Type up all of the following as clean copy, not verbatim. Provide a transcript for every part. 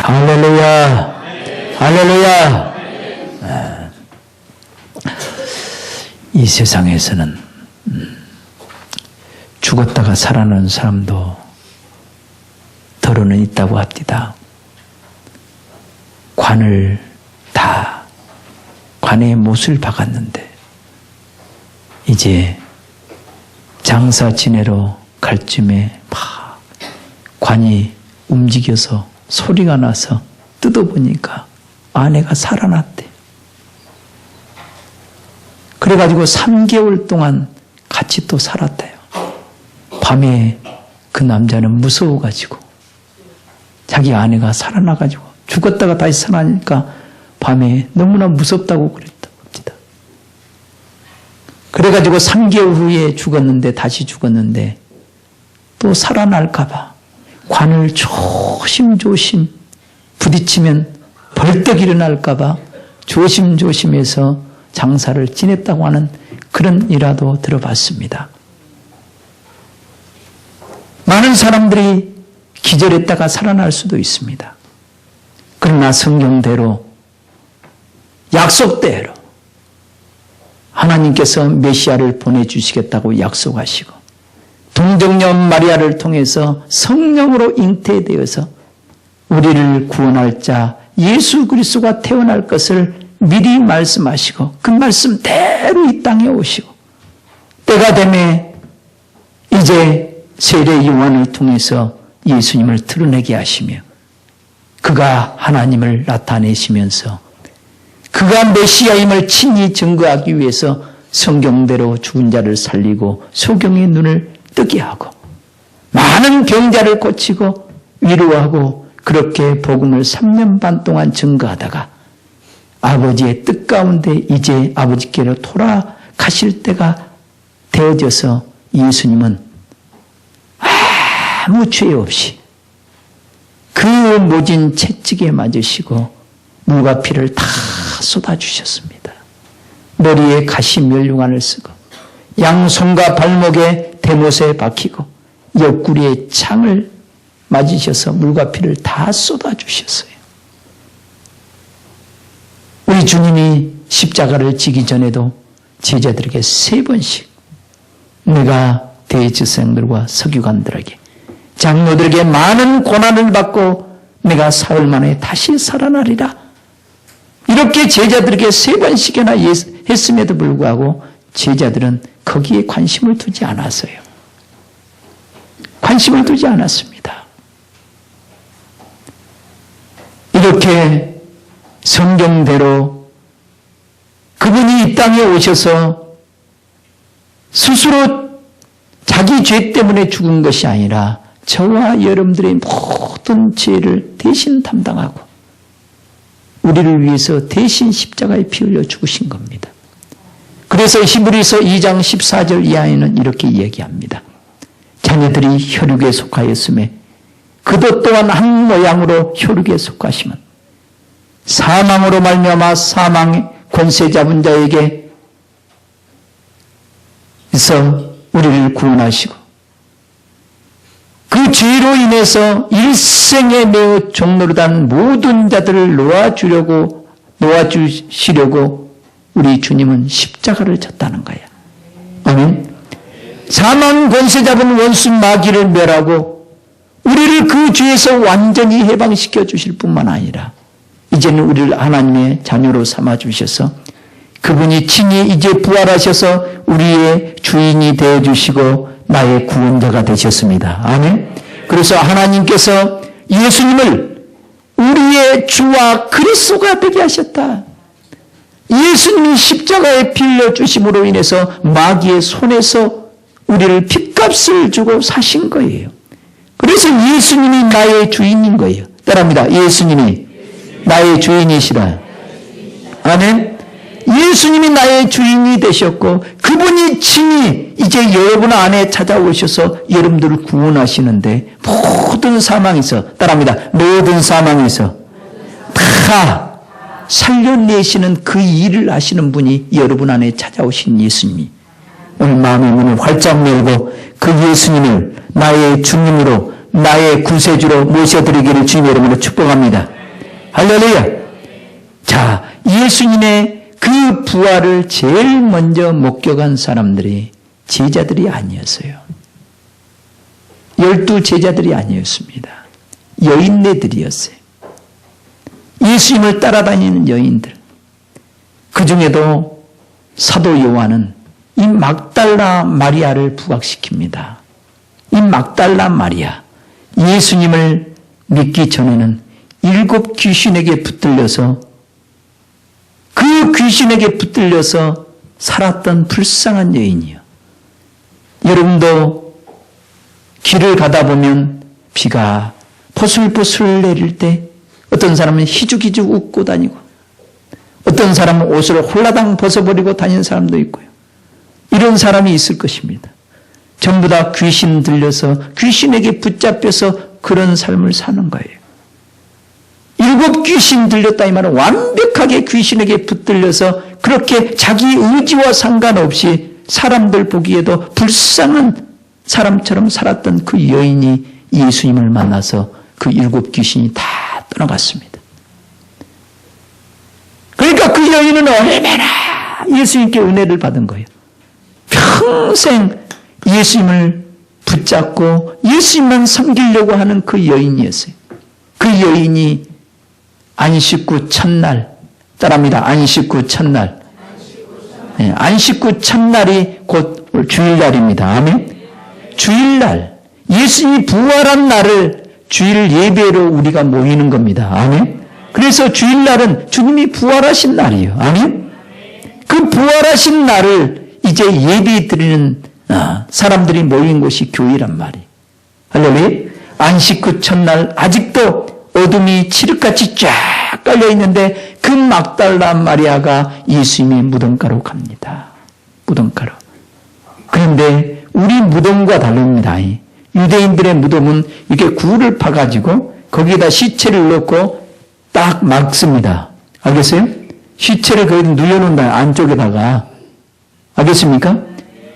할렐루야. 할렐루야. 이 세상에서는 죽었다가 살아나는 사람도 더러는 있다고 합니다. 관에 못을 박았는데 이제 장사 지내러 갈 쯤에 막 관이 움직여서 소리가 나서 뜯어보니까 아내가 살아났대. 그래가지고 3개월 동안 같이 또 살았대요. 밤에 그 남자는 무서워가지고 자기 아내가 살아나가지고 죽었다가 다시 살아나니까 밤에 너무나 무섭다고 그랬다고 합니다. 그래가지고 3개월 후에 다시 죽었는데 또 살아날까봐 관을 조심조심 부딪히면 벌떡 일어날까봐 조심조심해서 장사를 지냈다고 하는 그런 일화도 들어봤습니다. 많은 사람들이 기절했다가 살아날 수도 있습니다. 그러나 성경대로 약속대로 하나님께서 메시아를 보내주시겠다고 약속하시고 동정녀 마리아를 통해서 성령으로 잉태되어서 우리를 구원할 자 예수 그리스도가 태어날 것을 미리 말씀하시고 그 말씀대로 이 땅에 오시고 때가 되매 이제 세례 요한을 통해서 예수님을 드러내게 하시며 그가 하나님을 나타내시면서 그가 메시아임을 친히 증거하기 위해서 성경대로 죽은 자를 살리고 소경의 눈을 뜨게 하고 많은 병자를 고치고 위로하고 그렇게 복음을 3년 반 동안 증거하다가 아버지의 뜻 가운데 이제 아버지께로 돌아가실 때가 되어져서 예수님은 아무 죄 없이 그 모진 채찍에 맞으시고 물과 피를 다 쏟아주셨습니다. 머리에 가시 멸류관을 쓰고 양손과 발목에 대못에 박히고 옆구리에 창을 맞으셔서 물과 피를 다 쏟아주셨어요. 우리 주님이 십자가를 지기 전에도 제자들에게 3번씩 내가 대제사장들과 서기관들에게 장로들에게 많은 고난을 받고 내가 사흘 만에 다시 살아나리라. 이렇게 제자들에게 3번씩이나 했음에도 불구하고 제자들은 거기에 관심을 두지 않았어요. 관심을 두지 않았습니다. 이렇게 성경대로 그분이 이 땅에 오셔서 스스로 자기 죄 때문에 죽은 것이 아니라 저와 여러분들의 모든 죄를 대신 담당하고 우리를 위해서 대신 십자가에 피 흘려 죽으신 겁니다. 그래서 히브리서 2장 14절 이하에는 이렇게 이야기합니다. 자녀들이 혈육에 속하였음에 그도 또한 한 모양으로 혈육에 속하시면 사망으로 말미암아 사망의 권세 잡은 자에게 서 우리를 구원하시고 그 죄로 인해서 일생에 매우 종노릇한 모든 자들을 놓아주시려고 우리 주님은 십자가를 졌다는 거야. 아멘. 사망 권세 잡은 원수 마귀를 멸하고 우리를 그 죄에서 완전히 해방시켜 주실 뿐만 아니라 이제는 우리를 하나님의 자녀로 삼아 주셔서 그분이 친히 이제 부활하셔서 우리의 주인이 되어 주시고 나의 구원자가 되셨습니다. 아멘. 그래서 하나님께서 예수님을 우리의 주와 그리스도가 되게 하셨다. 예수님이 십자가에 피 흘려 주심으로 인해서 마귀의 손에서 우리를 핏값을 주고 사신 거예요. 그래서 예수님이 나의 주인인 거예요. 따라합니다. 예수님이 나의 주인이시라. 아멘. 예수님이 나의 주인이 되셨고 그분이 친히 이제 여러분 안에 찾아오셔서 여러분들을 구원하시는데 모든 사망에서 따라합니다. 모든 사망에서 다 살려내시는 그 일을 하시는 분이 여러분 안에 찾아오신 예수님이 오늘 마음의 문을 활짝 열고 그 예수님을 나의 주님으로 나의 구세주로 모셔드리기를 주님의 이름으로 축복합니다. 할렐루야. 자, 예수님의 그 부활을 제일 먼저 목격한 사람들이 제자들이 아니었어요. 12 제자들이 아니었습니다. 여인네들이었어요. 예수님을 따라다니는 여인들. 그 중에도 사도 요한은 이 막달라 마리아를 부각시킵니다. 이 막달라 마리아, 예수님을 믿기 전에는 7 귀신에게 붙들려서 그 귀신에게 붙들려서 살았던 불쌍한 여인이요. 여러분도 길을 가다 보면 비가 포슬포슬 내릴 때 어떤 사람은 희죽희죽 웃고 다니고 어떤 사람은 옷을 홀라당 벗어버리고 다니는 사람도 있고요. 이런 사람이 있을 것입니다. 전부 다 귀신 들려서 귀신에게 붙잡혀서 그런 삶을 사는 거예요. 7 귀신 들렸다 이 말은 완벽하게 귀신에게 붙들려서 그렇게 자기 의지와 상관없이 사람들 보기에도 불쌍한 사람처럼 살았던 그 여인이 예수님을 만나서 그 7 귀신이 다 떠나갔습니다. 그러니까 그 여인은 얼마나 예수님께 은혜를 받은 거예요. 평생 예수님을 붙잡고 예수님만 섬기려고 하는 그 여인이었어요. 그 여인이 안식구 첫날, 따라합니다. 안식구 첫날. 네, 안식구 첫날이 곧 주일날입니다. 아멘. 주일날, 예수님이 부활한 날을 주일 예배로 우리가 모이는 겁니다. 아멘. 그래서 주일날은 주님이 부활하신 날이에요. 아멘. 그 부활하신 날을 이제 예배 드리는 사람들이 모인 곳이 교회란 말이에요. 할렐루야. 안식구 첫날 아직도 어둠이 칠흑같이 쫙 깔려있는데 그 막달라 마리아가 예수님의 무덤가로 갑니다. 무덤가로. 그런데 우리 무덤과 다릅니다. 유대인들의 무덤은 이렇게 굴을 파가지고 거기에다 시체를 넣고 딱 막습니다. 알겠어요? 시체를 거기다 눌려놓는다. 안쪽에다가. 알겠습니까?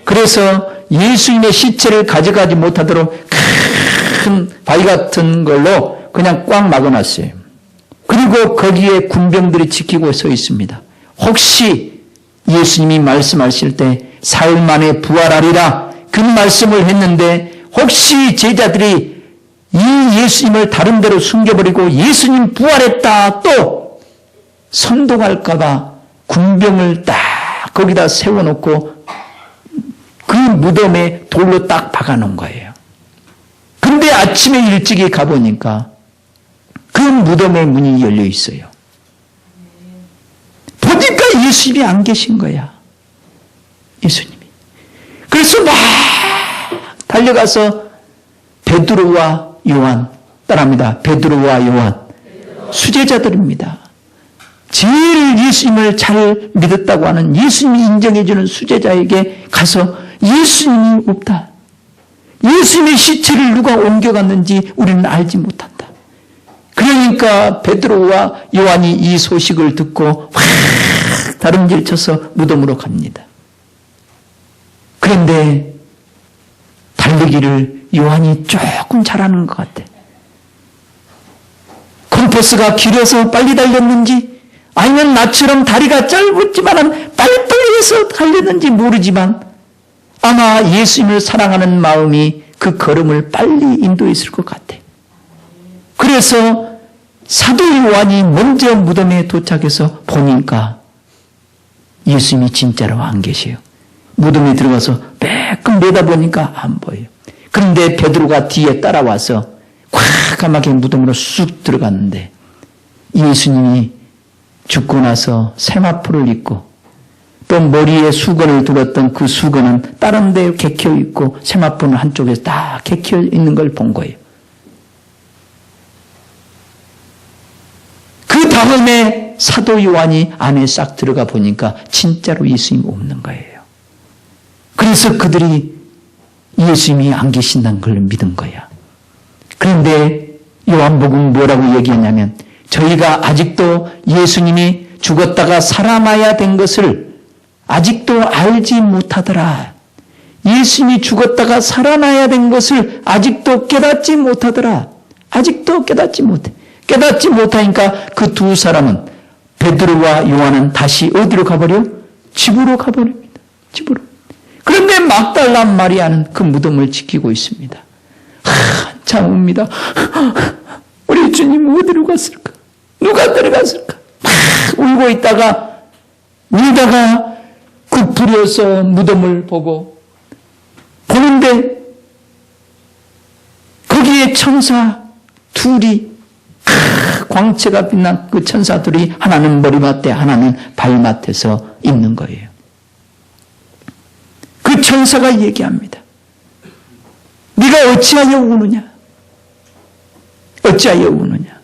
그래서 예수님의 시체를 가져가지 못하도록 큰 바위 같은 걸로 그냥 꽉 막아놨어요. 그리고 거기에 군병들이 지키고 서 있습니다. 혹시 예수님이 말씀하실 때 사흘 만에 부활하리라 그 말씀을 했는데 혹시 제자들이 이 예수님을 다른 데로 숨겨버리고 예수님 부활했다 또 선동할까봐 군병을 딱 거기다 세워놓고 그 무덤에 돌로 딱 박아놓은 거예요. 근데 아침에 일찍이 가보니까 그 무덤의 문이 열려 있어요. 보니까 예수님이 안 계신 거야. 예수님이. 그래서 막 달려가서 베드로와 요한, 따라합니다. 베드로와 요한. 수제자들입니다. 제일 예수님을 잘 믿었다고 하는 예수님이 인정해주는 수제자에게 가서 예수님이 없다. 예수님의 시체를 누가 옮겨갔는지 우리는 알지 못한다. 그러니까 베드로와 요한이 이 소식을 듣고 확 다름질 쳐서 무덤으로 갑니다. 그런데 달리기를 요한이 조금 잘하는 것 같아. 컴퍼스가 길어서 빨리 달렸는지 아니면 나처럼 다리가 짧았지만 빨리빨리 해서 달렸는지 모르지만 아마 예수님을 사랑하는 마음이 그 걸음을 빨리 인도했을 것 같아. 그래서 사도 요한이 먼저 무덤에 도착해서 보니까 예수님이 진짜로 안 계세요. 무덤에 들어가서 매끔 내다보니까 안 보여요. 그런데 베드로가 뒤에 따라와서 과감하게 무덤으로 쑥 들어갔는데 예수님이 죽고 나서 세마포를 입고 또 머리에 수건을 둘었던 그 수건은 다른 데 개켜 있고 세마포는 한쪽에 딱 개켜 있는 걸 본 거예요. 그 다음에 사도 요한이 안에 싹 들어가 보니까 진짜로 예수님이 없는 거예요. 그래서 그들이 예수님이 안 계신다는 걸 믿은 거야. 그런데 요한복음 뭐라고 얘기했냐면 저희가 아직도 예수님이 죽었다가 살아나야 된 것을 아직도 알지 못하더라. 예수님이 죽었다가 살아나야 된 것을 아직도 깨닫지 못하더라. 아직도 깨닫지 못해. 깨닫지 못하니까 그 두 사람은, 베드로와 요한은 다시 어디로 가버려? 집으로 가버립니다. 집으로. 그런데 막달라 마리아는 그 무덤을 지키고 있습니다. 한참 웁니다. 우리 주님 어디로 갔을까? 누가 데려갔을까? 막 울고 있다가, 울다가 굽부려서 무덤을 보는데 거기에 천사 둘이, 광채가 빛난 그 천사 둘이, 하나는 머리맡에 하나는 발맡에서 있는 거예요. 그 천사가 얘기합니다. 네가 어찌하여 우느냐? 어찌하여 우느냐?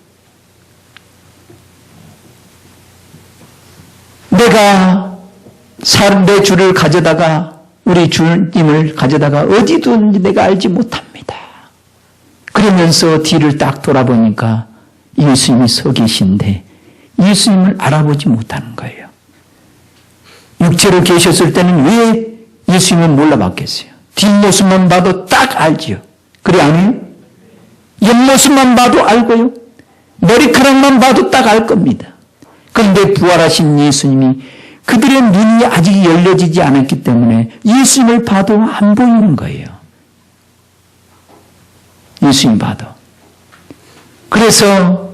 내가 내 주를 가져다가, 우리 주님을 가져다가 어디 두는지 내가 알지 못합니다. 그러면서 뒤를 딱 돌아보니까 예수님이 서 계신데 예수님을 알아보지 못하는 거예요. 육체로 계셨을 때는 왜 예수님을 몰라봤겠어요? 뒷모습만 봐도 딱 알지요. 그래 아니에요? 옆모습만 봐도 알고요. 머리카락만 봐도 딱 알 겁니다. 그런데 부활하신 예수님이 그들의 눈이 아직 열려지지 않았기 때문에 예수님을 봐도 안 보이는 거예요. 예수님 봐도. 그래서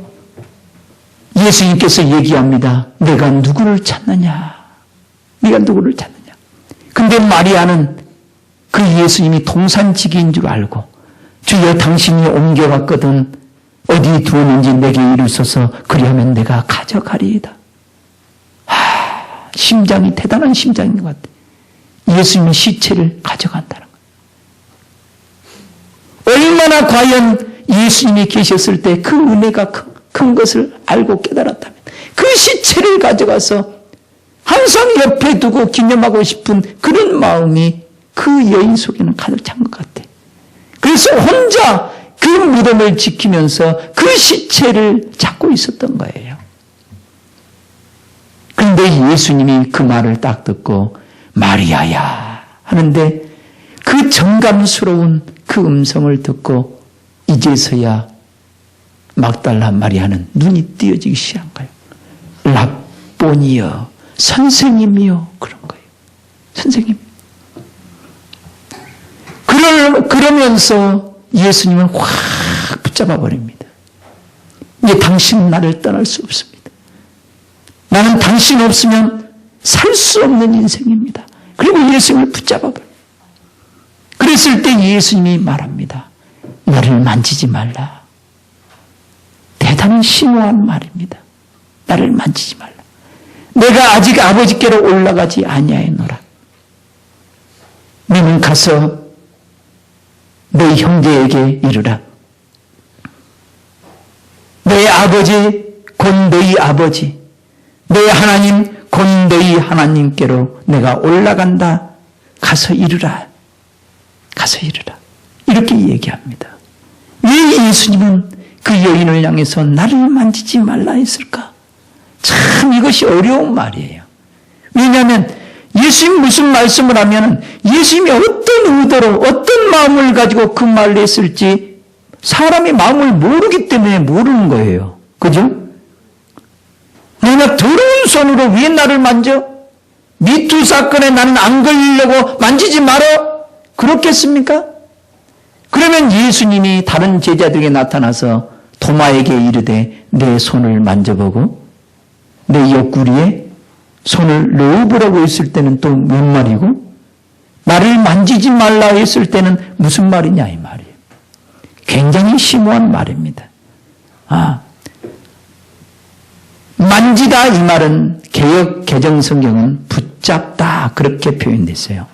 예수님께서 얘기합니다. 내가 누구를 찾느냐? 네가 누구를 찾느냐? 근데 마리아는 그 예수님이 동산지기인 줄 알고, 주여 당신이 옮겨갔거든 어디 두었는지 내게 이르소서, 그리하면 내가 가져가리이다. 심장이, 대단한 심장인 것 같아요. 예수님이 시체를 가져간다는 거예요. 얼마나 과연 예수님이 계셨을 때 그 은혜가 큰 것을 알고 깨달았다면 그 시체를 가져가서 항상 옆에 두고 기념하고 싶은 그런 마음이 그 여인 속에는 가득 찬 것 같아요. 그래서 혼자 그 무덤을 지키면서 그 시체를 찾고 있었던 거예요. 그런데 예수님이 그 말을 딱 듣고 마리아야 하는데 그 정감스러운 그 음성을 듣고 이제서야 막달라 마리아는 눈이 띄어지기 시작한 거예요. 랍보니여, 선생님이요. 그런 거예요. 선생님. 그러면서 예수님은 확 붙잡아 버립니다. 이제 당신은 나를 떠날 수 없습니다. 나는 당신 없으면 살 수 없는 인생입니다. 그리고 예수님을 붙잡아 버려요. 그랬을 때 예수님이 말합니다. 나를 만지지 말라. 대단히 심오한 말입니다. 나를 만지지 말라. 내가 아직 아버지께로 올라가지 아니하였노라. 너는 가서 내 형제에게 이르라. 내 아버지 곧 너희 아버지, 내 하나님 곧 너희 하나님께로 내가 올라간다. 가서 이르라. 가서 이르라. 이렇게 얘기합니다. 왜 예수님은 그 여인을 향해서 나를 만지지 말라 했을까? 참 이것이 어려운 말이에요. 왜냐하면 예수님 무슨 말씀을 하면 예수님이 어떤 의도로 어떤 마음을 가지고 그 말을 했을지 사람의 마음을 모르기 때문에 모르는 거예요. 그죠? 내가 더러운 손으로 왜 나를 만져? 미투 사건에 나는 안 걸리려고 만지지 말어? 그렇겠습니까? 그러면 예수님이 다른 제자들에게 나타나서 도마에게 이르되 내 손을 만져보고 내 옆구리에 손을 넣어보라고 했을 때는 또 뭔 말이고 나를 만지지 말라 했을 때는 무슨 말이냐 이 말이에요. 굉장히 심오한 말입니다. 만지다 이 말은 개역 개정 성경은 붙잡다 그렇게 표현됐어요.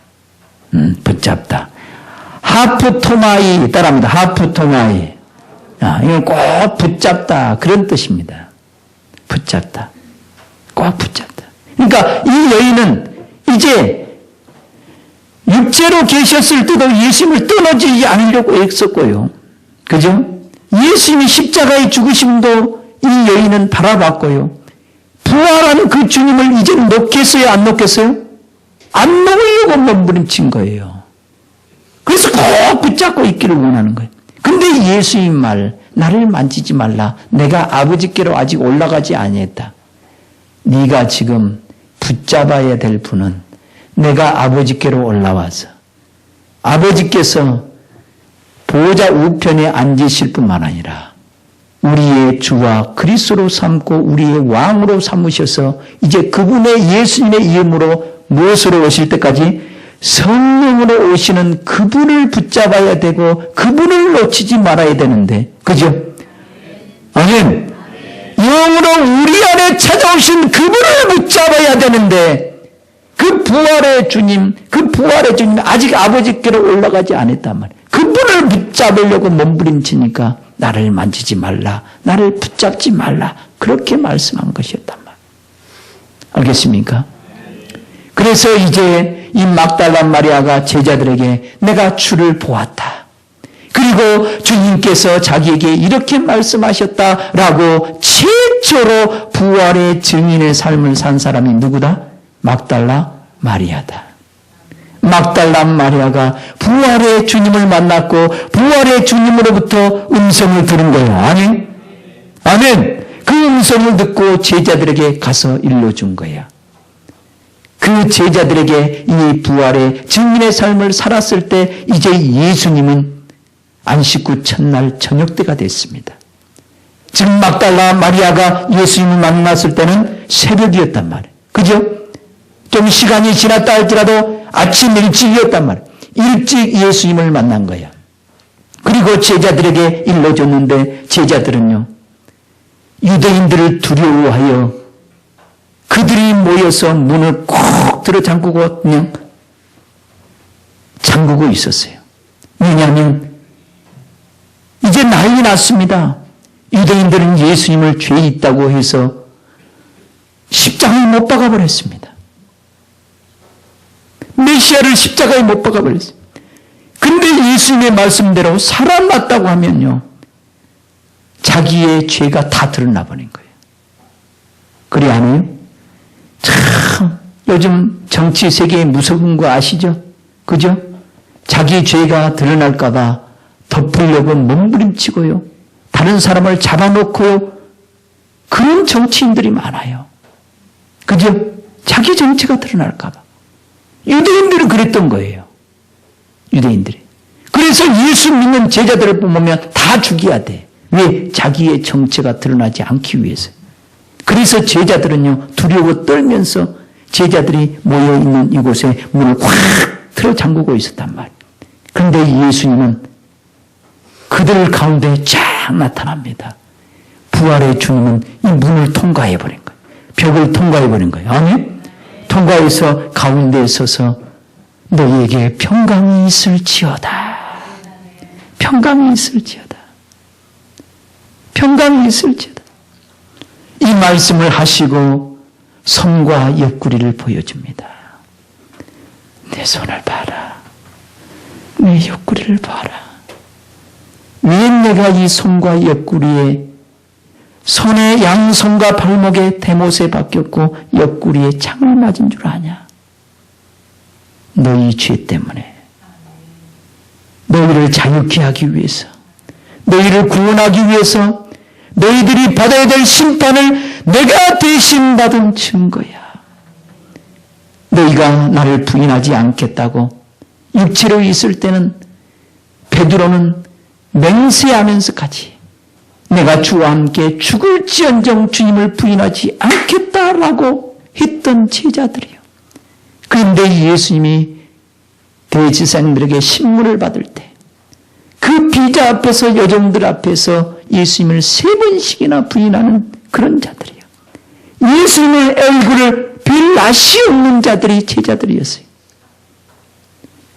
붙잡다. 하프토마이 따라합니다. 하프토마이. 이건 꼭 붙잡다 그런 뜻입니다. 붙잡다. 꼭 붙잡다. 그러니까 이 여인은 이제 육체로 계셨을 때도 예수님을 떠나지 않으려고 애썼고요. 그죠? 예수님이 십자가에 죽으심도 이 여인은 바라봤고요. 부활하는 그 주님을 이제는 놓겠어요? 안 놓겠어요? 안 놓으려고 몸부림친 거예요. 그래서 꼭 붙잡고 있기를 원하는 거예요. 근데 예수의 말, 나를 만지지 말라. 내가 아버지께로 아직 올라가지 아니했다. 네가 지금 붙잡아야 될 분은 내가 아버지께로 올라와서 아버지께서 보좌 우편에 앉으실 뿐만 아니라 우리의 주와 그리스도로 삼고 우리의 왕으로 삼으셔서 이제 그분의 예수님의 이름으로 무엇으로 오실 때까지 성령으로 오시는 그분을 붙잡아야 되고 그분을 놓치지 말아야 되는데, 그죠? 아멘. 영으로 우리 안에 찾아오신 그분을 붙잡아야 되는데 그 부활의 주님 아직 아버지께로 올라가지 않았단 말이에요. 그분을 붙잡으려고 몸부림치니까 나를 만지지 말라, 나를 붙잡지 말라, 그렇게 말씀한 것이었단 말이에요. 알겠습니까? 그래서 이제 이 막달라 마리아가 제자들에게 내가 주를 보았다. 그리고 주님께서 자기에게 이렇게 말씀하셨다라고 최초로 부활의 증인의 삶을 산 사람이 누구다? 막달라 마리아다. 막달라 마리아가 부활의 주님을 만났고 부활의 주님으로부터 음성을 들은 거예요. 아멘? 아멘. 그 음성을 듣고 제자들에게 가서 일러준 거야. 그 제자들에게 이 부활의 증인의 삶을 살았을 때 이제 예수님은 안식 후 첫날 저녁 때가 됐습니다. 지금 막달라 마리아가 예수님을 만났을 때는 새벽이었단 말이에요. 그죠? 좀 시간이 지났다 할지라도 아침 일찍이었단 말이에요. 일찍 예수님을 만난 거야. 그리고 제자들에게 일러줬는데 제자들은요, 유대인들을 두려워하여 그들이 모여서 문을 콕 들어 잠그고 그냥 잠그고 있었어요. 왜냐하면 이제 난리 났습니다. 유대인들은 예수님을 죄 있다고 해서 십자가에 못 박아버렸습니다. 메시아를 십자가에 못 박아버렸어요. 근데 예수님의 말씀대로 살아났다고 하면요, 자기의 죄가 다 드러나버린 거예요. 그래 아니에요? 참 요즘 정치 세계에 무서운 거 아시죠? 그죠? 자기 죄가 드러날까 봐 덮으려고 몸부림치고요. 다른 사람을 잡아놓고요. 그런 정치인들이 많아요. 그죠? 자기 정체가 드러날까 봐. 유대인들은 그랬던 거예요. 유대인들이. 그래서 예수 믿는 제자들을 보면 다 죽여야 돼. 왜? 자기의 정체가 드러나지 않기 위해서. 그래서 제자들은요, 두려워 떨면서 제자들이 모여있는 이곳에 문을 확 틀어 잠그고 있었단 말이에요. 그런데 예수님은 그들 가운데 쫙 나타납니다. 부활의 주님은 이 문을 통과해버린 거예요. 벽을 통과해버린 거예요. 아멘? 통과해서 가운데에 서서 너희에게 평강이 있을지어다. 평강이 있을지어다. 평강이 있을지어다. 이 말씀을 하시고 손과 옆구리를 보여줍니다. 내 손을 봐라. 내 옆구리를 봐라. 왜 내가 이 손과 옆구리에, 손의 양손과 발목에 대못에 박혔고 옆구리에 창을 맞은 줄 아냐? 너희 죄 때문에, 너희를 자유케 하기 위해서, 너희를 구원하기 위해서 너희들이 받아야 될 심판을 내가 대신 받은 증거야. 너희가 나를 부인하지 않겠다고 육체로 있을 때는 베드로는 맹세하면서까지 내가 주와 함께 죽을지언정 주님을 부인하지 않겠다라고 했던 제자들이요. 그런데 예수님이 대제사장들에게 신문을 받을 때 그 비자 앞에서, 여종들 앞에서 예수님을 3번씩이나 부인하는 그런 자들이요. 예수님의 얼굴을 별 낯이 없는 자들이 제자들이었어요.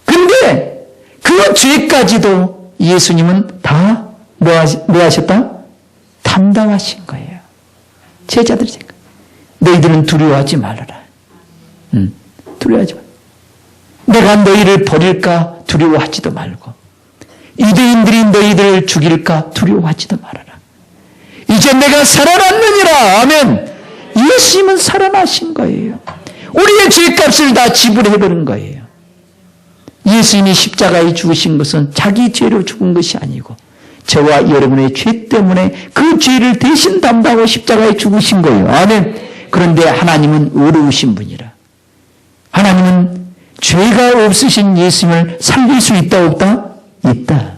그런데 그 죄까지도 예수님은 다 뭐 하셨다? 담당하신 거예요. 제자들이 생각. 너희들은 두려워하지 말아라. 두려워하지 마. 내가 너희를 버릴까 두려워하지도 말고, 유대인들이 너희들을 죽일까 두려워하지도 말아라. 이제 내가 살아났느니라. 아멘. 예수님은 살아나신 거예요. 우리의 죄값을 다 지불해버린 거예요. 예수님이 십자가에 죽으신 것은 자기 죄로 죽은 것이 아니고 저와 여러분의 죄 때문에 그 죄를 대신 담당하고 십자가에 죽으신 거예요. 아멘. 그런데 하나님은 의로우신 분이라. 하나님은 죄가 없으신 예수님을 살릴 수 있다 없다? 있다.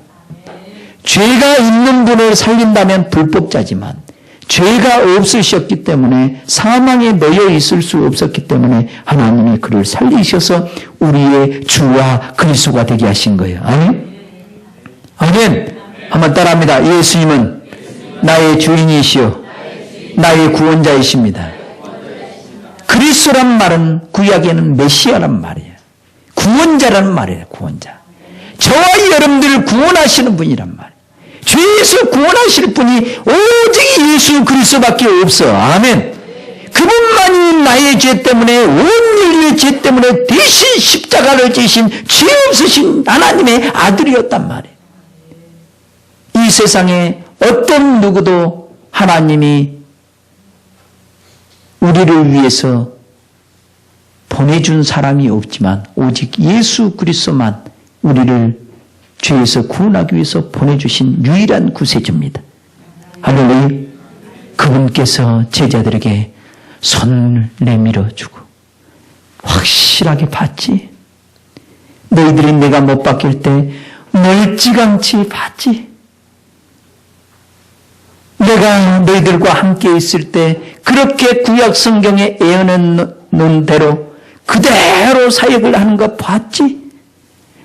죄가 있는 분을 살린다면 불법자지만 죄가 없으셨기 때문에 사망에 놓여 있을 수 없었기 때문에 하나님이 그를 살리셔서 우리의 주와 그리스도가 되게 하신 거예요. 아멘. 아멘. 한번 따라합니다. 예수님은 나의 주인이시요 나의 구원자이십니다. 그리스도란 말은 구약에는 메시아란 말이에요. 구원자라는 말이에요. 구원자. 저와 여러분들을 구원하시는 분이란 말이에요. 죄에서 구원하실 분이 오직 예수 그리스도밖에 없어. 아멘. 그분만이 나의 죄 때문에 온 인류의 죄 때문에 대신 십자가를 지신 죄 없으신 하나님의 아들이었단 말이에요. 이 세상에 어떤 누구도 하나님이 우리를 위해서 보내준 사람이 없지만 오직 예수 그리스도만 우리를 죄에서 구원하기 위해서 보내주신 유일한 구세주입니다. 할렐루야. 그분께서 제자들에게 손을 내밀어주고 확실하게 봤지. 너희들이 내가 못 박힐 때 멀찌감치 봤지. 내가 너희들과 함께 있을 때 그렇게 구약 성경에 예언한 대로 그대로 사역을 하는 거 봤지.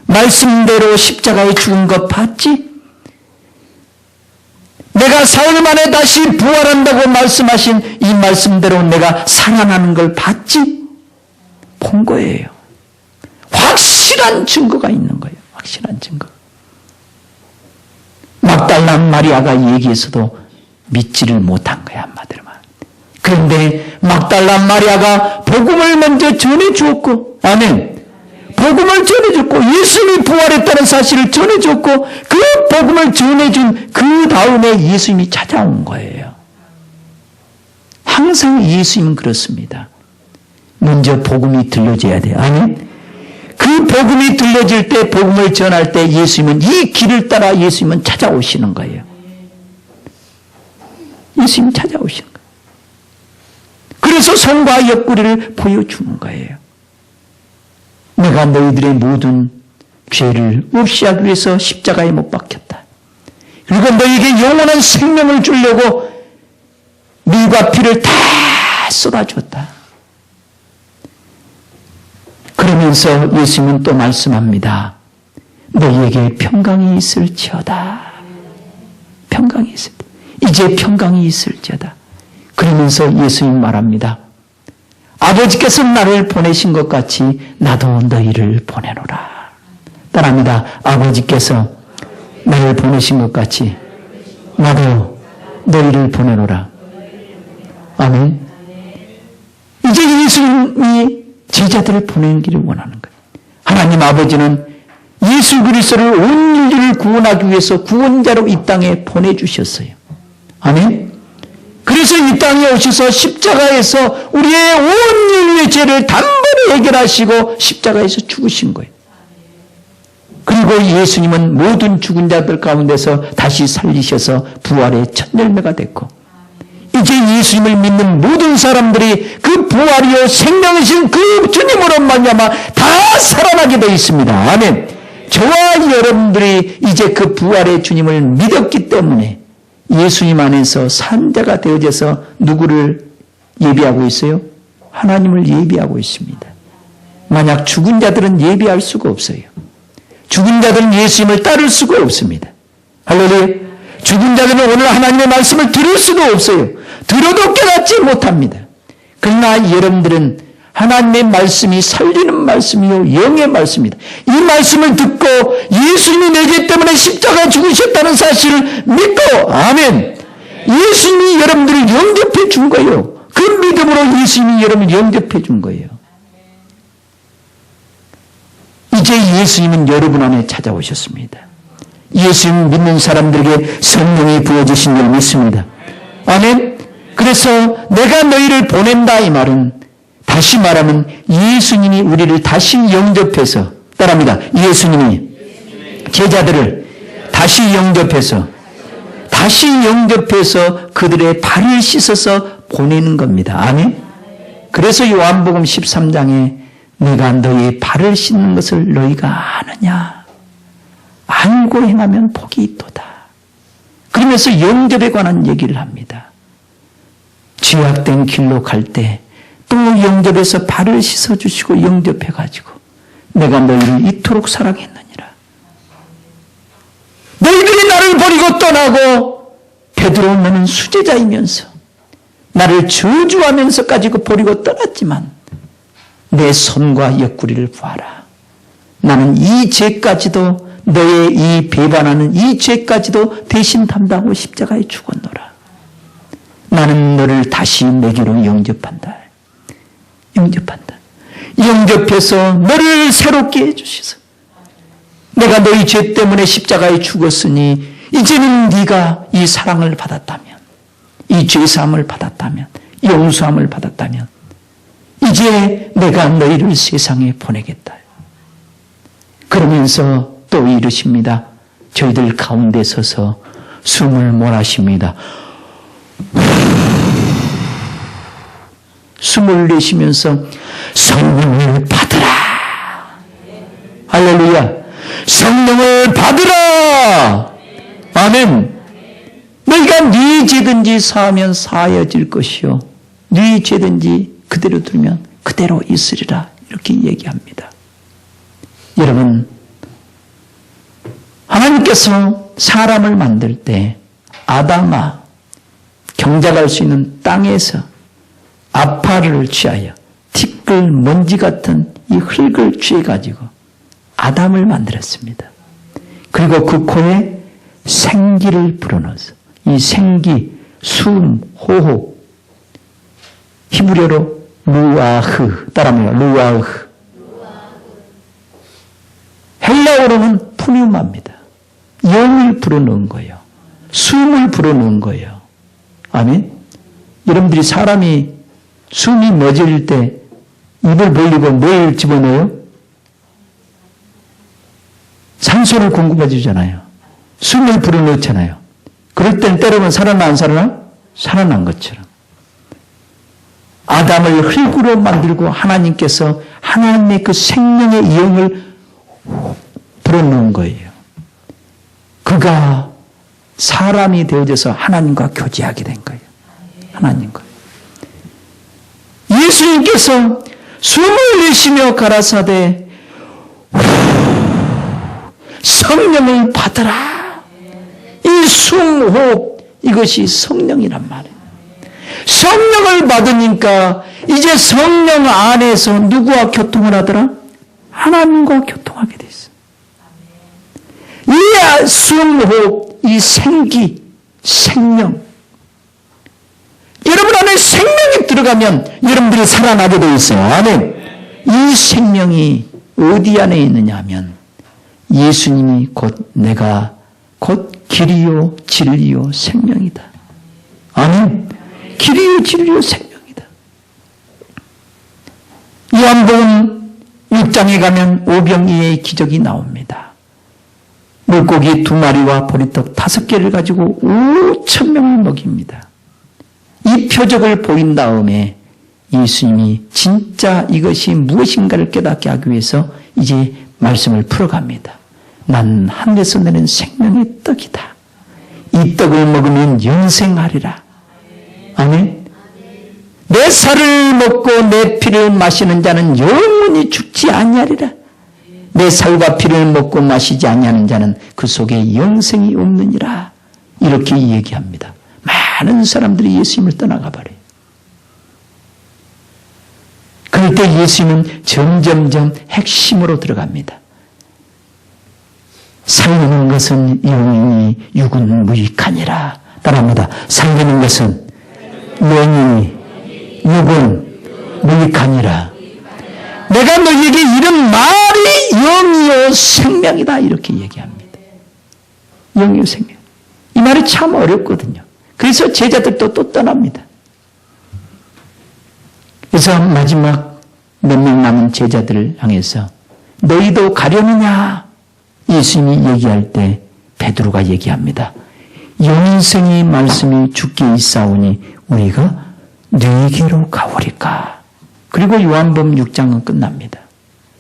말씀대로 십자가에 죽은 것 봤지? 내가 사흘 만에 다시 부활한다고 말씀하신 이 말씀대로 내가 살아나는 걸 봤지? 본 거예요. 확실한 증거가 있는 거예요. 확실한 증거. 막달라 마리아가 얘기해서도 믿지를 못한 거야, 한마디로 말. 그런데 막달라 마리아가 복음을 먼저 전해주었고, 아멘. 복음을 전해줬고 예수님이 부활했다는 사실을 전해줬고 그 복음을 전해준 그 다음에 예수님이 찾아온 거예요. 항상 예수님은 그렇습니다. 먼저 복음이 들려져야 돼요. 아멘. 그 복음이 들려질 때 복음을 전할 때 예수님은 이 길을 따라 예수님은 찾아오시는 거예요. 예수님이 찾아오시는 거예요. 그래서 성과 옆구리를 보여주는 거예요. 내가 너희들의 모든 죄를 없이 하기 위해서 십자가에 못 박혔다. 그리고 너희에게 영원한 생명을 주려고 물과 피를 다 쏟아주었다. 그러면서 예수님은 또 말씀합니다. 너희에게 평강이 있을지어다. 평강이 있을지어다. 이제 평강이 있을지어다. 그러면서 예수님 말합니다. 아버지께서 나를 보내신 것 같이 나도 너희를 보내노라. 따라합니다. 아버지께서 나를 보내신 것 같이 나도 너희를 보내노라. 아멘. 이제 예수님이 제자들을 보내기를 원하는 거예요. 하나님 아버지는 예수 그리스도를 온 인류를 구원하기 위해서 구원자로 이 땅에 보내주셨어요. 아멘. 그래서 이 땅에 오셔서 십자가에서 우리의 온 인류의 죄를 단번에 해결하시고 십자가에서 죽으신 거예요. 그리고 예수님은 모든 죽은 자들 가운데서 다시 살리셔서 부활의 첫 열매가 됐고 이제 예수님을 믿는 모든 사람들이 그 부활이요 생명이신 그 주님으로 말미암아 다 살아나게 되어 있습니다. 아멘. 저와 여러분들이 이제 그 부활의 주님을 믿었기 때문에 예수님 안에서 산자가 되어져서 누구를 예비하고 있어요? 하나님을 예비하고 있습니다. 만약 죽은 자들은 예비할 수가 없어요. 죽은 자들은 예수님을 따를 수가 없습니다. 할렐루야. 죽은 자들은 오늘 하나님의 말씀을 들을 수가 없어요. 들어도 깨닫지 못합니다. 그러나 여러분들은 하나님의 말씀이 살리는 말씀이요 영의 말씀입니다. 이 말씀을 듣고 예수님이 내 죄 때문에 십자가에 죽으셨다는 사실을 믿고 아멘. 예수님이 여러분들을 영접해 준 거예요. 그 믿음으로 예수님이 여러분을 영접해 준 거예요. 이제 예수님은 여러분 안에 찾아오셨습니다. 예수님 믿는 사람들에게 성령이 부어주신 줄 믿습니다. 아멘. 그래서 내가 너희를 보낸다 이 말은 다시 말하면 예수님이 우리를 다시 영접해서 따라합니다. 예수님이 제자들을 다시 영접해서 그들의 발을 씻어서 보내는 겁니다. 아멘. 그래서 요한복음 13장에 내가 너희의 발을 씻는 것을 너희가 아느냐. 알고 행하면 복이 있도다. 그러면서 영접에 관한 얘기를 합니다. 죄악된 길로 갈 때 또 영접해서 발을 씻어주시고 영접해가지고 내가 너희를 이토록 사랑했느니라. 너희들이 나를 버리고 떠나고 베드로 너는 수제자이면서 나를 저주하면서까지 버리고 떠났지만 내 손과 옆구리를 보아라. 나는 이 죄까지도 너의 이 배반하는 이 죄까지도 대신 담당하고 십자가에 죽었노라. 나는 너를 다시 내게로 영접한다. 영접해서 너를 새롭게 해주시소. 내가 너희 죄 때문에 십자가에 죽었으니 이제는 네가 이 사랑을 받았다면, 이 죄사함을 받았다면, 용서함을 받았다면 이제 내가 너희를 세상에 보내겠다. 그러면서 또 이르십니다. 저희들 가운데 서서 숨을 몰아쉽니다. 숨을 내쉬면서 성령을 받으라. 할렐루야. 성령을 받으라. 아멘. 너희가 네 죄든지 사하면 사하여질 것이요 네 죄든지 그대로 두면 그대로 있으리라. 이렇게 얘기합니다. 여러분, 하나님께서 사람을 만들 때 아담아 경작할 수 있는 땅에서 아파를 취하여 티끌 먼지 같은 이 흙을 취해가지고 아담을 만들었습니다. 그리고 그 코에 생기를 불어넣어서 이 생기, 숨, 호흡, 히브리어로 루아흐, 따라합니다. 루아흐. 헬라어로는 푸뉴마입니다. 영을 불어넣은 거예요. 숨을 불어넣은 거예요. 아멘. 여러분들이 사람이 숨이 멎을 때 입을 벌리고 뭘 집어넣어요? 산소를 공급해 주잖아요. 숨을 불어넣잖아요. 그럴 땐 때로는 살아나 안 살아나? 살아난 것처럼. 아담을 흙으로 만들고 하나님께서 하나님의 그 생명의 영을 불어넣은 거예요. 그가 사람이 되어져서 하나님과 교제하게 된 거예요. 하나님과. 예수님께서 숨을 내쉬며 가라사대 성령을 받으라. 이 숨, 호흡 이것이 성령이란 말이에요. 성령을 받으니까 이제 성령 안에서 누구와 교통을 하더라? 하나님과 교통하게 됐어요. 이 숨, 호흡, 이 생기, 생명. 여러분 안에 생명이 들어가면 여러분들이 살아나게 되어 있어요. 아멘. 이 생명이 어디 안에 있느냐 하면 예수님이 내가 곧 길이요 진리요 생명이다. 아멘. 길이요 진리요 생명이다. 요한복음 6장에 가면 오병이의 기적이 나옵니다. 물고기 2마리와 보리떡 5개를 가지고 5,000명을 먹입니다. 이 표적을 보인 다음에 예수님이 진짜 이것이 무엇인가를 깨닫게 하기 위해서 이제 말씀을 풀어갑니다. 난 하늘에서 내는 생명의 떡이다. 이 떡을 먹으면 영생하리라. 아멘. 내 살을 먹고 내 피를 마시는 자는 영원히 죽지 아니하리라. 내 살과 피를 먹고 마시지 아니하는 자는 그 속에 영생이 없느니라. 이렇게 얘기합니다. 많은 사람들이 예수님을 떠나가 버려요. 그럴 때 예수님은 점점점 핵심으로 들어갑니다. 살리는 것은 영이니 육은 무익하니라. 따라합니다. 살리는 것은 영이니 육은 무익하니라. 내가 너희에게 이런 말이 영이요 생명이다. 이렇게 얘기합니다. 영이요 생명. 이 말이 참 어렵거든요. 그래서 제자들도 또 떠납니다. 그래서 마지막 몇 명 남은 제자들을 향해서 너희도 가려느냐? 예수님이 얘기할 때 베드로가 얘기합니다. 영생의 말씀이 주께 있사오니 우리가 너희에게로 가오리까. 그리고 요한복음 6장은 끝납니다.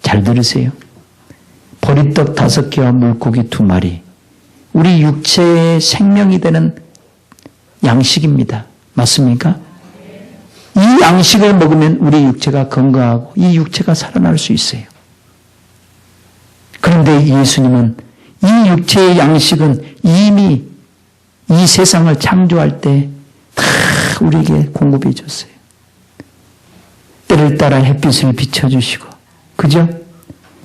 잘 들으세요. 보리떡 5개와 물고기 2마리. 우리 육체의 생명이 되는 양식입니다. 맞습니까? 이 양식을 먹으면 우리 육체가 건강하고 이 육체가 살아날 수 있어요. 그런데 예수님은 이 육체의 양식은 이미 이 세상을 창조할 때 다 우리에게 공급해 줬어요. 때를 따라 햇빛을 비춰주시고, 그죠?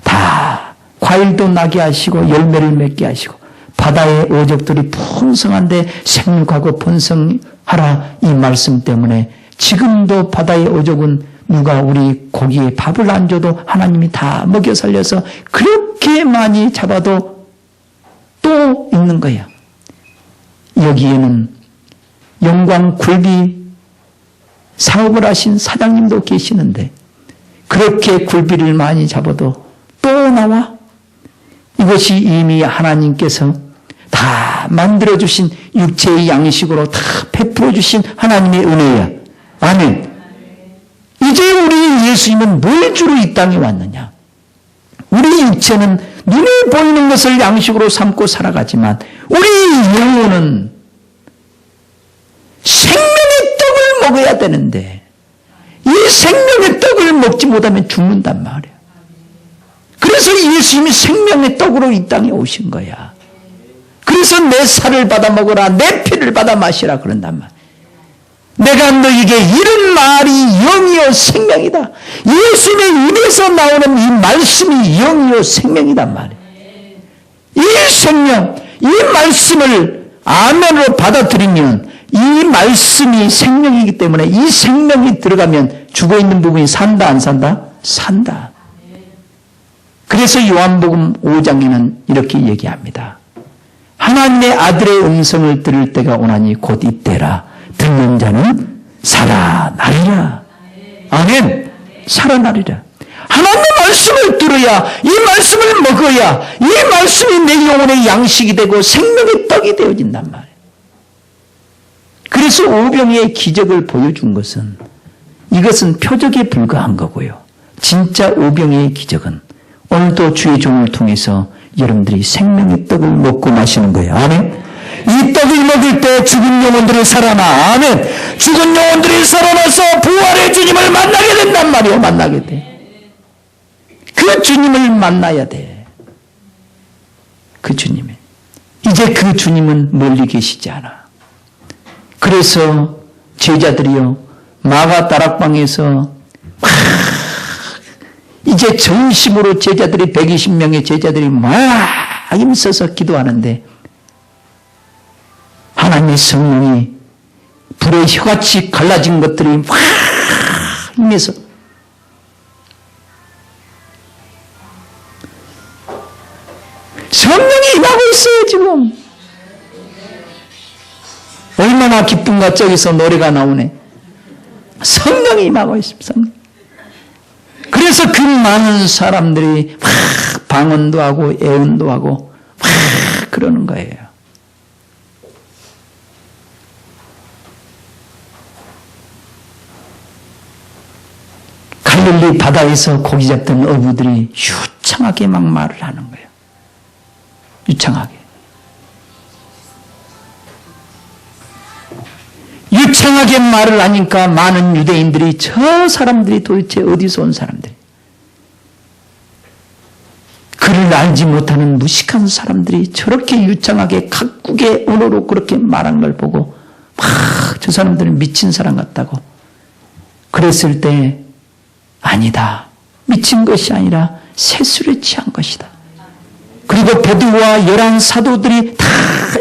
다 과일도 나게 하시고 열매를 맺게 하시고 바다의 어족들이 풍성한데 생육하고 번성하라 이 말씀 때문에 지금도 바다의 어족은 누가 우리 고기에 밥을 안 줘도 하나님이 다 먹여 살려서 그렇게 많이 잡아도 또 있는 거야. 여기에는 영광 굴비 사업을 하신 사장님도 계시는데 그렇게 굴비를 많이 잡아도 또 나와. 이것이 이미 하나님께서 다 만들어주신 육체의 양식으로 다 베풀어주신 하나님의 은혜야. 아멘. 이제 우리 예수님은 뭘 주로 이 땅에 왔느냐? 우리 육체는 눈에 보이는 것을 양식으로 삼고 살아가지만 우리 영혼은 생명의 떡을 먹어야 되는데 이 생명의 떡을 먹지 못하면 죽는단 말이야. 그래서 예수님이 생명의 떡으로 이 땅에 오신 거야. 그래서 내 살을 받아 먹어라, 내 피를 받아 마시라 그런단 말이야. 내가 너에게 이런 말이 영이요 생명이다. 예수님의 입에서 나오는 이 말씀이 영이요 생명이단 말이야. 이 생명, 이 말씀을 아멘으로 받아들이면 이 말씀이 생명이기 때문에 이 생명이 들어가면 죽어있는 부분이 산다 안 산다? 산다. 그래서 요한복음 5장에는 이렇게 얘기합니다. 하나님의 아들의 음성을 들을 때가 오나니 곧 이때라. 듣는 자는 살아나리라. 아멘. 살아나리라. 하나님의 말씀을 들어야, 이 말씀을 먹어야 이 말씀이 내 영혼의 양식이 되고 생명의 떡이 되어진단 말이에요. 그래서 오병이의 기적을 보여준 것은 이것은 표적에 불과한 거고요. 진짜 오병이의 기적은 오늘도 주의 종을 통해서 여러분들이 생명의 떡을 먹고 마시는 거예요. 아멘. 이 떡을 먹을 때 죽은 영혼들이 살아나. 아멘. 죽은 영혼들이 살아나서 부활의 주님을 만나게 된단 말이에요. 만나게 돼. 그 주님을 만나야 돼. 그 주님을. 이제 그 주님은 멀리 계시지 않아. 그래서 제자들이요, 마가 다락방에서 이제 전심으로 제자들이 120명의 제자들이 막 힘써서 기도하는데 하나님의 성령이 불의 혀같이 갈라진 것들이 막 힘내서 성령이 임하고 있어요. 지금 얼마나 기쁜가. 저기서 노래가 나오네. 성령이 임하고 있습니다. 성령. 그래서 그 많은 사람들이 막 방언도 하고 애언도 하고 막 그러는 거예요. 갈릴리 바다에서 고기 잡던 어부들이 유창하게 막 말을 하는 거예요. 유창하게. 유창하게 말을 하니까 많은 유대인들이 저 사람들이 도대체 어디서 온 사람들, 그를 알지 못하는 무식한 사람들이 저렇게 유창하게 각국의 언어로 그렇게 말한 걸 보고 막 저 사람들은 미친 사람 같다고 그랬을 때 아니다. 미친 것이 아니라 세술에 취한 것이다. 그리고 베드로와 11 사도들이 다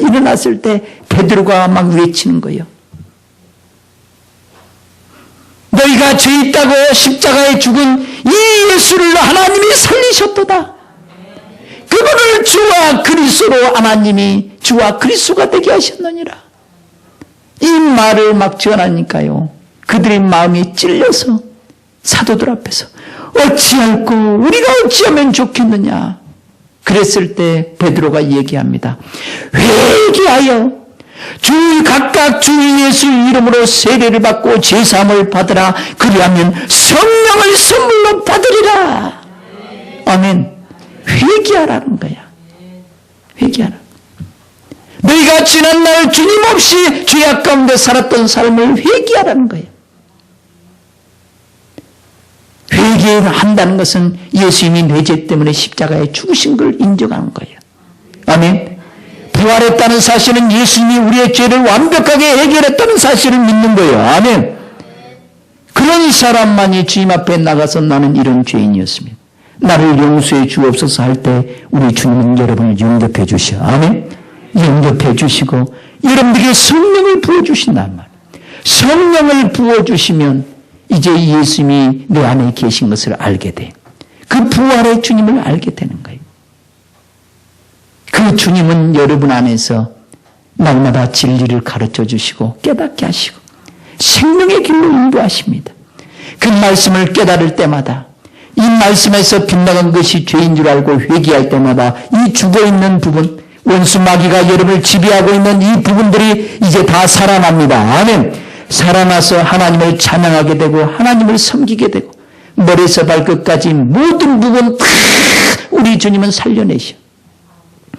일어났을 때 베드로가 막 외치는 거예요. 너희가 죄 있다고 십자가에 죽은 이 예수를 하나님이 살리셨도다. 그분을 주와 그리스도로 하나님이 주와 그리스도가 되게 하셨느니라. 이 말을 막 전하니까요, 그들의 마음이 찔려서 사도들 앞에서 어찌할꼬 우리가 어찌하면 좋겠느냐. 그랬을 때 베드로가 얘기합니다. 회개하여 각각 주 예수 이름으로 세례를 받고 제사함을 받으라. 그리하면 성령을 선물로 받으리라. 아멘. 회개하라는 거야. 회개하라. 너희가 지난날 주님 없이 죄악 가운데 살았던 삶을 회개하라는 거예요. 회개한다는 것은 예수님이 내 죄 때문에 십자가에 죽으신 걸 인정하는 거예요. 아멘. 부활했다는 사실은 예수님이 우리의 죄를 완벽하게 해결했다는 사실을 믿는 거예요. 아멘. 그런 사람만이 주님 앞에 나가서 나는 이런 죄인이었습니다. 나를 용서해 주옵소서 할 때 우리 주님은 여러분을 영접해 주셔. 아멘. 영접해 주시고 여러분들에게 성령을 부어주신단 말이에요. 성령을 부어주시면 이제 예수님이 내 안에 계신 것을 알게 돼. 그 부활의 주님을 알게 되는 거예요. 그 주님은 여러분 안에서 날마다 진리를 가르쳐 주시고 깨닫게 하시고 생명의 길로 인도하십니다. 그 말씀을 깨달을 때마다 이 말씀에서 빗나간 것이 죄인 줄 알고 회개할 때마다 이 죽어있는 부분, 원수 마귀가 여러분을 지배하고 있는 이 부분들이 이제 다 살아납니다. 아멘. 살아나서 하나님을 찬양하게 되고 하나님을 섬기게 되고 머리에서 발끝까지 모든 부분 다 우리 주님은 살려내셔.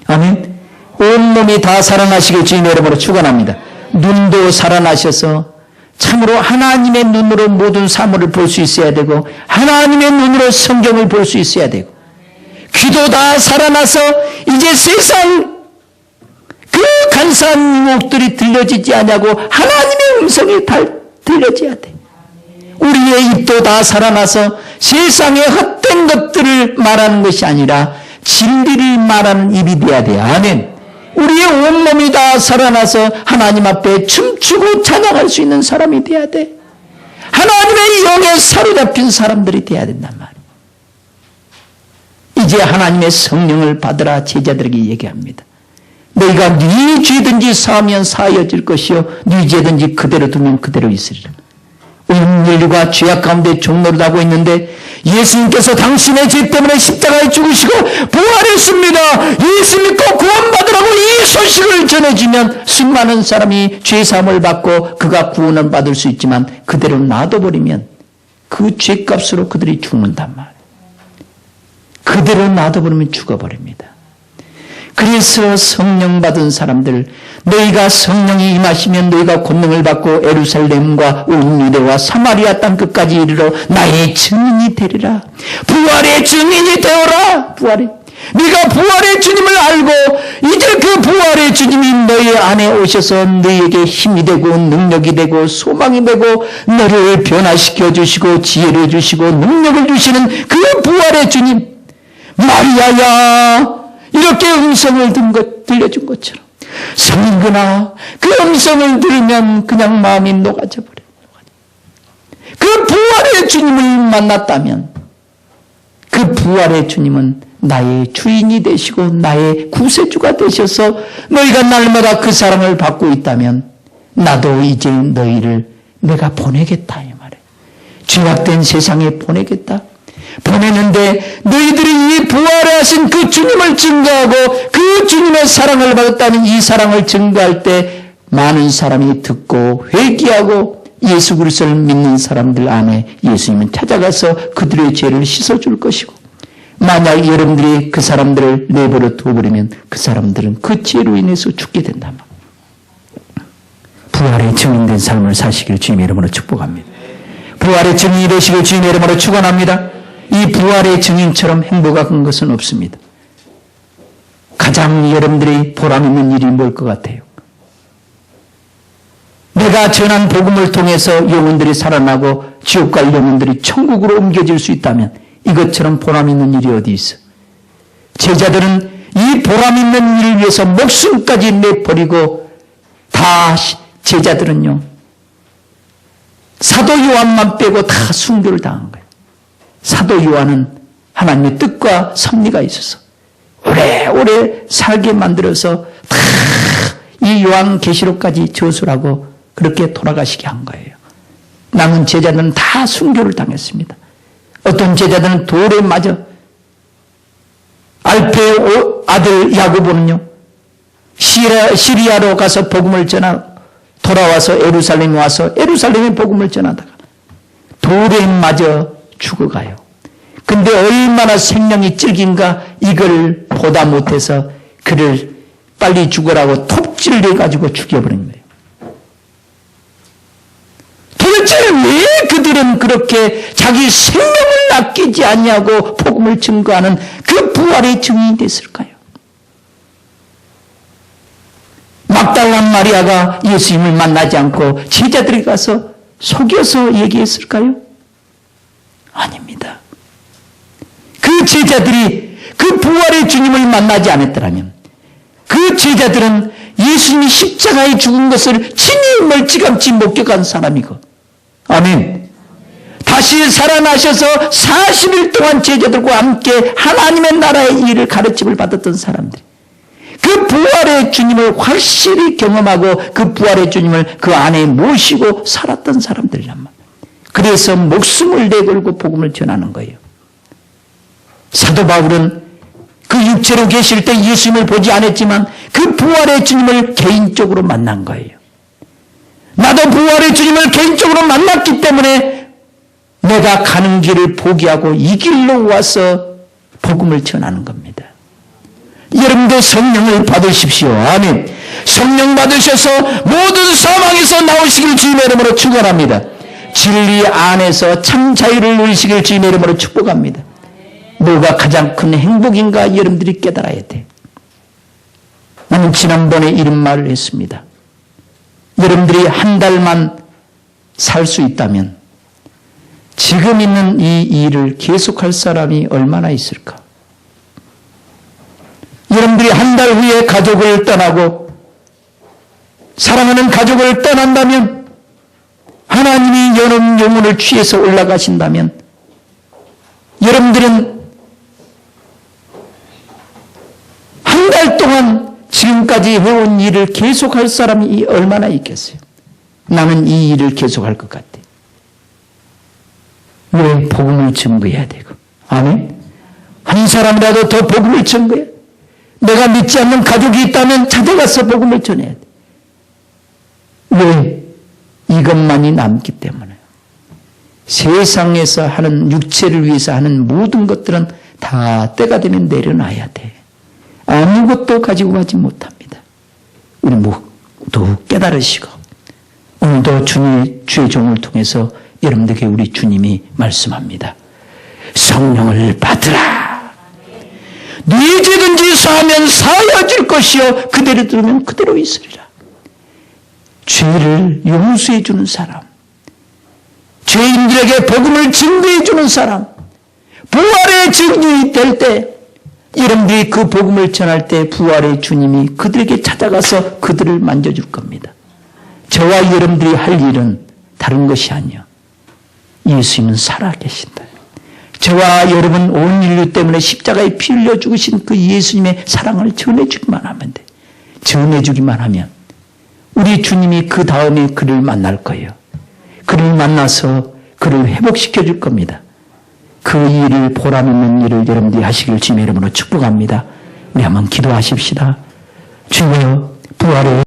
아멘. 온몸이 다 살아나시길 주님 여러분으로 축원합니다. 눈도 살아나셔서 참으로 하나님의 눈으로 모든 사물을 볼 수 있어야 되고 하나님의 눈으로 성경을 볼 수 있어야 되고 귀도 다 살아나서 이제 세상 그 간사한 유혹들이 들려지지 않냐고 하나님의 음성이 다 들려져야 돼. 우리의 입도 다 살아나서 세상의 헛된 것들을 말하는 것이 아니라 진리를 말하는 입이 돼야 돼. 아멘. 우리의 온몸이 다 살아나서 하나님 앞에 춤추고 찬양할 수 있는 사람이 돼야 돼. 하나님의 영에 사로잡힌 사람들이 돼야 된단 말이야. 이제 하나님의 성령을 받으라 제자들에게 얘기합니다. 너희가 네 죄든지 사하면 사하여질 것이요 네 죄든지 그대로 두면 그대로 있으리라. 온 인류가 죄악 가운데 종노릇하고 있는데 예수님께서 당신의 죄 때문에 십자가에 죽으시고 부활했습니다. 예수 믿고 구원받으라고 이 소식을 전해주면 수많은 사람이 죄사함을 받고 그가 구원을 받을 수 있지만 그대로 놔둬버리면 그 죄값으로 그들이 죽는단 말이에요. 그대로 놔둬버리면 죽어버립니다. 그래서 성령 받은 사람들, 너희가 성령이 임하시면 너희가 권능을 받고 예루살렘과 온 유대와 사마리아 땅 끝까지 이르러 나의 증인이 되리라. 부활의 증인이 되어라. 네가 부활의 주님을 알고 이제 그 부활의 주님이 너희 안에 오셔서 너희에게 힘이 되고 능력이 되고 소망이 되고 너를 변화시켜 주시고 지혜를 주시고 능력을 주시는 그 부활의 주님. 마리아야, 이렇게 음성을 들려준 것처럼 성인구나. 그 음성을 들으면 그냥 마음이 녹아져 버려요. 그 부활의 주님을 만났다면 그 부활의 주님은 나의 주인이 되시고 나의 구세주가 되셔서 너희가 날마다 그 사랑을 받고 있다면 나도 이제 너희를 내가 보내겠다 이 말이에요. 죄악된 세상에 보내겠다. 보내는데 너희들이 이 부활하신 그 주님을 증거하고 그 주님의 사랑을 받았다는 이 사랑을 증거할 때 많은 사람이 듣고 회개하고 예수 그리스도를 믿는 사람들 안에 예수님은 찾아가서 그들의 죄를 씻어줄 것이고 만약 여러분들이 그 사람들을 내버려 두어버리면 그 사람들은 그 죄로 인해서 죽게 된다. 부활의 증인된 삶을 사시길 주님의 이름으로 축복합니다. 부활의 증인이 되시길 주님의 이름으로 축원합니다. 이 부활의 증인처럼 행복한 것은 없습니다. 가장 여러분들이 보람 있는 일이 뭘 것 같아요? 내가 전한 복음을 통해서 영혼들이 살아나고 지옥 갈 영혼들이 천국으로 옮겨질 수 있다면 이것처럼 보람 있는 일이 어디 있어? 제자들은 이 보람 있는 일을 위해서 목숨까지 내버리고 다 제자들은요. 사도 요한만 빼고 다 순교를 당한 거예요. 사도 요한은 하나님의 뜻과 섭리가 있어서 오래오래 살게 만들어서 다 이 요한계시록까지 저술하고 그렇게 돌아가시게 한 거예요. 남은 제자들은 다 순교를 당했습니다. 어떤 제자들은 돌에 맞아. 알페의 아들 야고보는요, 시리아로 가서 복음을 전하, 돌아와서 에루살렘에 와서 에루살렘에 복음을 전하다가 돌에 맞아 죽어가요. 근데 얼마나 생명이 질긴가 이걸 보다 못해서 그를 빨리 죽으라고 톱질을 해가지고 죽여버린 거예요. 도대체 왜 그들은 그렇게 자기 생명을 아끼지 않냐고 복음을 증거하는 그 부활의 증인이 됐을까요? 막달란 마리아가 예수님을 만나지 않고 제자들이 가서 속여서 얘기했을까요? 아닙니다. 그 제자들이 그 부활의 주님을 만나지 않았더라면 그 제자들은 예수님이 십자가에 죽은 것을 친히 멀찌감치 목격한 사람이고, 아멘. 다시 살아나셔서 40일 동안 제자들과 함께 하나님의 나라의 일을 가르침을 받았던 사람들, 그 부활의 주님을 확실히 경험하고 그 부활의 주님을 그 안에 모시고 살았던 사람들이란 말이에요. 그래서 목숨을 내걸고 복음을 전하는 거예요. 사도 바울은 그 육체로 계실 때 예수님을 보지 않았지만 그 부활의 주님을 개인적으로 만난 거예요. 나도 부활의 주님을 개인적으로 만났기 때문에 내가 가는 길을 포기하고 이 길로 와서 복음을 전하는 겁니다. 여러분도 성령을 받으십시오. 아멘. 성령 받으셔서 모든 사망에서 나오시길 주님의 이름으로 축원합니다. 진리 안에서 참 자유를 누리시길 주님의 이름으로 축복합니다. 뭐가 가장 큰 행복인가 여러분들이 깨달아야 돼. 나는 지난번에 이런 말을 했습니다. 여러분들이 한 달만 살 수 있다면 지금 있는 이 일을 계속할 사람이 얼마나 있을까? 여러분들이 한 달 후에 가족을 떠나고 사랑하는 가족을 떠난다면, 하나님이 여러분 영혼을 취해서 올라가신다면 여러분들은 한 달 동안 지금까지 해온 일을 계속할 사람이 얼마나 있겠어요? 나는 이 일을 계속할 것 같아. 왜? 복음을 증거해야 되고. 아멘. 한 사람이라도 더 복음을 증거해. 내가 믿지 않는 가족이 있다면 찾아가서 복음을 전해야 돼. 왜? 이것만이 남기 때문에. 세상에서 하는, 육체를 위해서 하는 모든 것들은 다 때가 되면 내려놔야 돼. 아무것도 가지고 가지 못합니다. 우리 모두 깨달으시고, 오늘도 주의 종을 통해서 여러분들에게 우리 주님이 말씀합니다. 성령을 받으라. 네 죄든지 사하면 사하여질 것이요 그대로 들으면 그대로 있으리라. 죄를 용서해 주는 사람, 죄인들에게 복음을 증거해 주는 사람, 부활의 증인이 될 때, 여러분들이 그 복음을 전할 때 부활의 주님이 그들에게 찾아가서 그들을 만져줄 겁니다. 저와 여러분들이 할 일은 다른 것이 아니요, 예수님은 살아계신다. 저와 여러분 온 인류 때문에 십자가에 피 흘려 죽으신 그 예수님의 사랑을 전해주기만 하면 돼. 전해주기만 하면 우리 주님이 그 다음에 그를 만날 거예요. 그를 만나서 그를 회복시켜 줄 겁니다. 그 일을, 보람 있는 일을 여러분들이 하시길 주님의 이름으로 축복합니다. 우리 한번 기도하십시다. 주여, 부활의